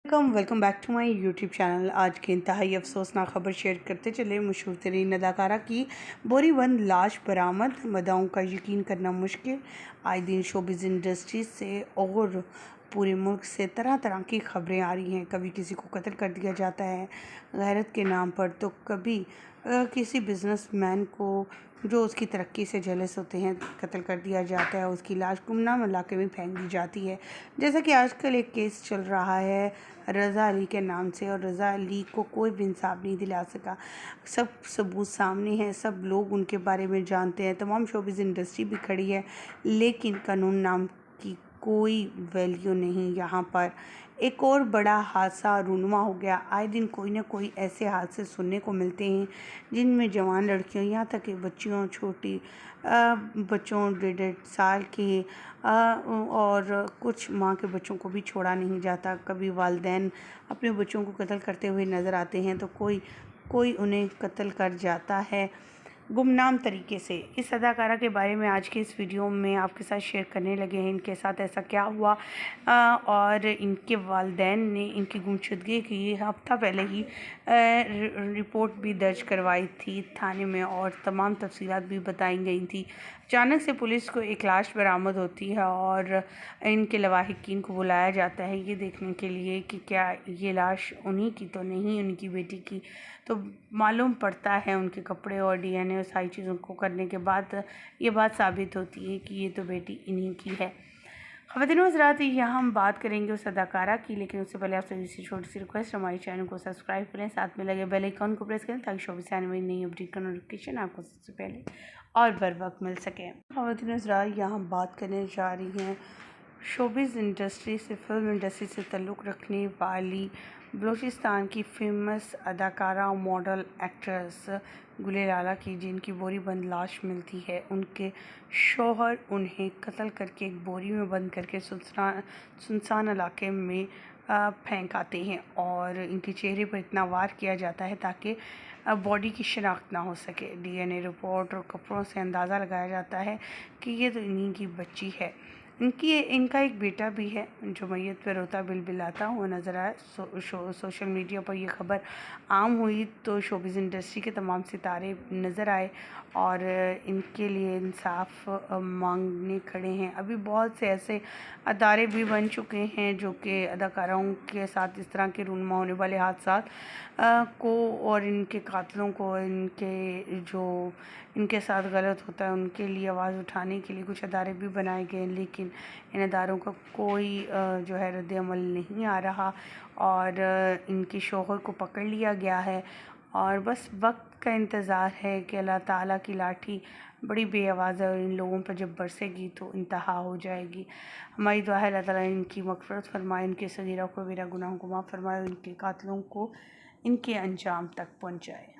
Welcome back to my YouTube channel. आज की इंतहाई अफसोसनाक खबर शेयर करते चले। मशहूर तरीन अदाकारा की बोरी बंद लाश बरामद, मदाओं का यकीन करना मुश्किल। आए दिन शोबिज़ इंडस्ट्री से और पूरे मुल्क से तरह तरह की खबरें आ रही हैं। कभी किसी को कत्ल कर दिया जाता है गैरत के नाम पर, तो कभी किसी बिजनेसमैन को जो उसकी तरक्की से जेलस होते हैं कत्ल कर दिया जाता है, उसकी लाश गुमनाम इलाके में फेंक दी जाती है। जैसा कि आजकल एक केस चल रहा है रज़ा अली के नाम से, और रज़ा अली को कोई भी इंसाफ नहीं दिला सका। सब सबूत सामने हैं, सब लोग उनके बारे में जानते हैं, तमाम शोबिज़ इंडस्ट्री भी खड़ी है, लेकिन कानून नाम की कोई वैल्यू नहीं यहाँ पर। एक और बड़ा हादसा रूनुमा हो गया। आए दिन कोई ना कोई ऐसे हादसे सुनने को मिलते हैं जिनमें जवान लड़कियों, यहाँ तक कि बच्चियों, छोटी बच्चों 1.5 साल के और कुछ माँ के बच्चों को भी छोड़ा नहीं जाता। कभी वालिदैन अपने बच्चों को कत्ल करते हुए नज़र आते हैं तो कोई उन्हें कत्ल कर जाता है गुमनाम तरीके से। इस अदाकारा के बारे में आज के इस वीडियो में आपके साथ शेयर करने लगे हैं। इनके साथ ऐसा क्या हुआ और इनके वालिदैन ने इनकी गुमशुदगी की हफ्ता पहले ही रिपोर्ट भी दर्ज करवाई थी थाने में, और तमाम तफसीलात भी बताई गई थी। अचानक से पुलिस को एक लाश बरामद होती है और इनके लवाहिकीन को बुलाया जाता है ये देखने के लिए कि क्या ये लाश उन्हीं की तो नहीं, उनकी बेटी की। तो मालूम पड़ता है उनके कपड़े और डीएनए और सारी चीज़ों को करने के बाद ये बात साबित होती है कि ये तो बेटी इन्हीं की है। ख़वातीन व हज़रात, यहाँ हम बात करेंगे उस अदाकारा की, लेकिन उससे पहले आपसे इसी छोटी सी रिक्वेस्ट, हमारे चैनल को सब्सक्राइब करें, साथ में लगे बेल आइकन को प्रेस करें ताकि शोबिज़ चैनल में नई अपडेट का नोटिफिकेशन आपको सबसे पहले और बर वक्त मिल सके। ख़वातीन व हज़रात, यहाँ हम बात करने जा रही हैं शोबिज़ इंडस्ट्री से, फिल्म इंडस्ट्री से ताल्लुक़ रखने वाली बलूचिस्तान की फेमस अदाकारा, मॉडल, एक्ट्रेस गुले लाला की, जिनकी बोरी बंद लाश मिलती है। उनके शौहर उन्हें कत्ल करके एक बोरी में बंद करके सुनसान इलाके में फेंक आते हैं, और इनके चेहरे पर इतना वार किया जाता है ताकि बॉडी की शिनाख्त ना हो सके। डीएनए रिपोर्ट और कपड़ों से अंदाज़ा लगाया जाता है कि ये तो इन्हीं की बच्ची है। इनका एक बेटा भी है जो मैयत पर रोता बिलबिलाता हुआ नज़र आया। सोशल मीडिया पर यह खबर आम हुई तो शोबिज़ इंडस्ट्री के तमाम सितारे नज़र आए और इनके लिए इंसाफ मांगने खड़े हैं। अभी बहुत से ऐसे अदारे भी बन चुके हैं जो कि अदाकाराओं के साथ इस तरह के रूनमा होने वाले हादसात को और इनके कातलों को, इनके साथ गलत होता है उनके लिए आवाज़ उठाने के लिए कुछ अदारे भी बनाए गए, लेकिन इन अदारों का कोई जो है रद्द अमल नहीं आ रहा, और इनके शौहर को पकड़ लिया गया है और बस वक्त का इंतज़ार है कि अल्लाह ताला की लाठी बड़ी बेआवाज़ है और इन लोगों पर जब बरसेगी तो इंतहा हो जाएगी। हमारी दुआ है अल्लाह ताला इनकी मग़फ़िरत फरमाए, इनके सगीरा को, मेरा गुनाहों को माफ़ फरमाए, इनके कातलों को इनके अंजाम तक पहुँचाए।